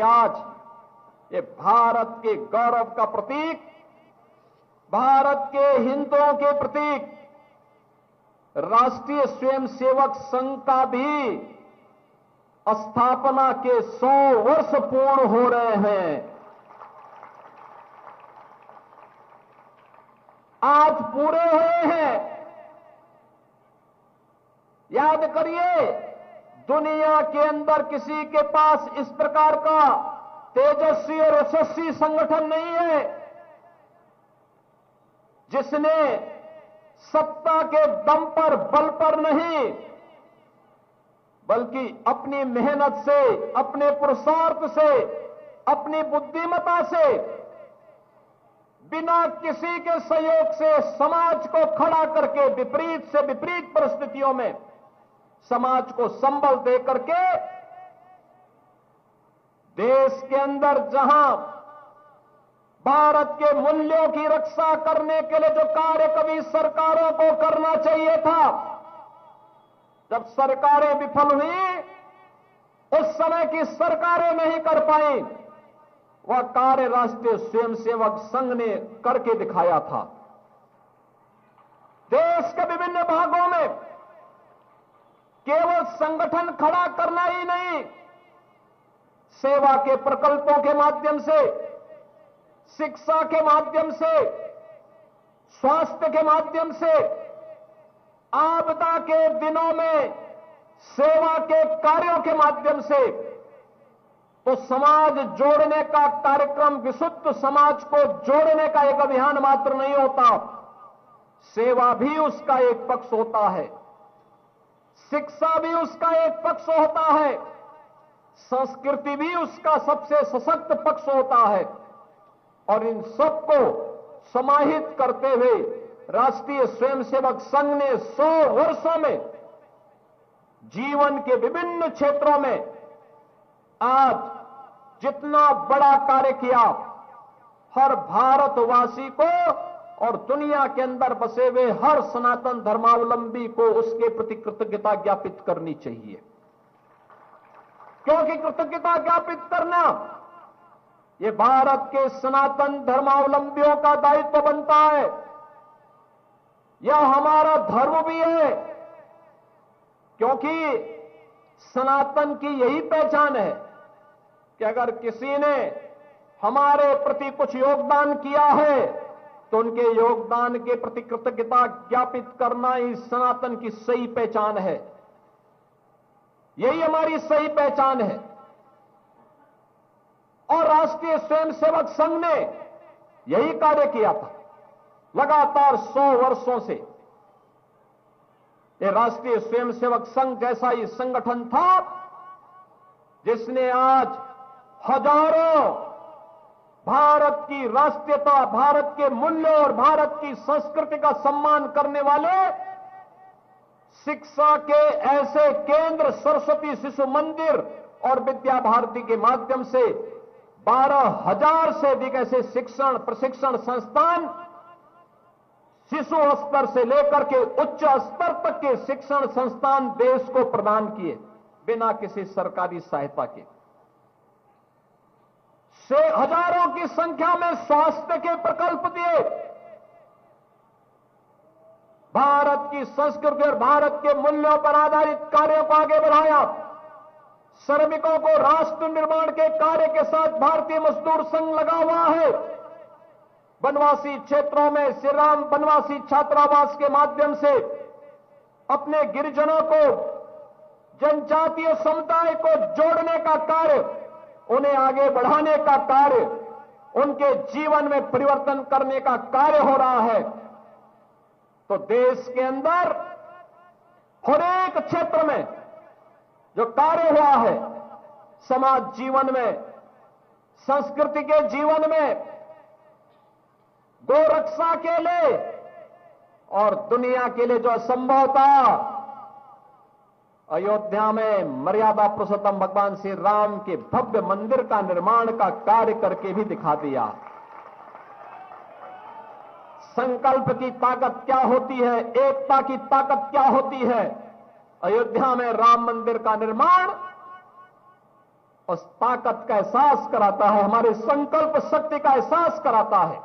आज ये भारत के गौरव का प्रतीक, भारत के हिंदुओं के प्रतीक राष्ट्रीय स्वयंसेवक संघ का भी स्थापना के 100 वर्ष पूर्ण हो रहे हैं। आज पूरे हुए हैं। याद करिए, दुनिया के अंदर किसी के पास इस प्रकार का तेजस्वी और यशस्वी संगठन नहीं है जिसने सत्ता के दम पर, बल पर नहीं, बल्कि अपनी मेहनत से, अपने पुरुषार्थ से, अपनी बुद्धिमत्ता से, बिना किसी के सहयोग से समाज को खड़ा करके विपरीत से विपरीत परिस्थितियों में समाज को संबल दे करके देश के अंदर जहां भारत के मूल्यों की रक्षा करने के लिए जो कार्य कभी सरकारों को करना चाहिए था, जब सरकारें विफल हुई, उस समय की सरकारें नहीं कर पाई, वह कार्य राष्ट्रीय स्वयंसेवक संघ ने करके दिखाया था। देश के विभिन्न भागों में केवल संगठन खड़ा करना ही नहीं, सेवा के प्रकल्पों के माध्यम से, शिक्षा के माध्यम से, स्वास्थ्य के माध्यम से, आपदा के दिनों में सेवा के कार्यों के माध्यम से, तो समाज जोड़ने का कार्यक्रम, विशुद्ध समाज को जोड़ने का एक अभियान मात्र नहीं होता, सेवा भी उसका एक पक्ष होता है, शिक्षा भी उसका एक पक्ष होता है, संस्कृति भी उसका सबसे सशक्त पक्ष होता है। और इन सबको समाहित करते हुए राष्ट्रीय स्वयंसेवक संघ ने 100 वर्षों में जीवन के विभिन्न क्षेत्रों में आज जितना बड़ा कार्य किया, हर भारतवासी को और दुनिया के अंदर बसे हुए हर सनातन धर्मावलंबी को उसके प्रति कृतज्ञता ज्ञापित करनी चाहिए। क्योंकि कृतज्ञता ज्ञापित करना ये भारत के सनातन धर्मावलंबियों का दायित्व बनता है। यह हमारा धर्म भी है, क्योंकि सनातन की यही पहचान है कि अगर किसी ने हमारे प्रति कुछ योगदान किया है तो उनके योगदान के प्रति कृतज्ञता ज्ञापित करना ही सनातन की सही पहचान है। यही हमारी सही पहचान है। और राष्ट्रीय स्वयंसेवक संघ ने यही कार्य किया था। लगातार 100 वर्षों से ये राष्ट्रीय स्वयंसेवक संघ जैसा ही संगठन था जिसने आज हजारों भारत की राष्ट्रीयता, भारत के मूल्यों और भारत की संस्कृति का सम्मान करने वाले शिक्षा के ऐसे केंद्र, सरस्वती शिशु मंदिर और विद्या भारती के माध्यम से 12,000 से अधिक ऐसे शिक्षण प्रशिक्षण संस्थान शिशु स्तर से लेकर के उच्च स्तर तक के शिक्षण संस्थान देश को प्रदान किए बिना किसी सरकारी सहायता के। से हजारों की संख्या में स्वास्थ्य के प्रकल्प दिए। भारत की संस्कृति और भारत के मूल्यों पर आधारित कार्यों को आगे बढ़ाया। श्रमिकों को राष्ट्र निर्माण के कार्य के साथ भारतीय मजदूर संघ लगा हुआ है। वनवासी क्षेत्रों में श्री राम वनवासी छात्रावास के माध्यम से अपने गिरिजनों को, जनजातीय समुदाय को जोड़ने का कार्य, उन्हें आगे बढ़ाने का कार्य, उनके जीवन में परिवर्तन करने का कार्य हो रहा है। तो देश के अंदर हर एक क्षेत्र में जो कार्य हुआ है, समाज जीवन में, संस्कृति के जीवन में, गोरक्षा के लिए और दुनिया के लिए जो असंभव था, अयोध्या में मर्यादा पुरुषोत्तम भगवान श्री राम के भव्य मंदिर का निर्माण का कार्य करके भी दिखा दिया। संकल्प की ताकत क्या होती है, एकता की ताकत क्या होती है। अयोध्या में राम मंदिर का निर्माण उस ताकत का एहसास कराता है, हमारे संकल्प शक्ति का एहसास कराता है।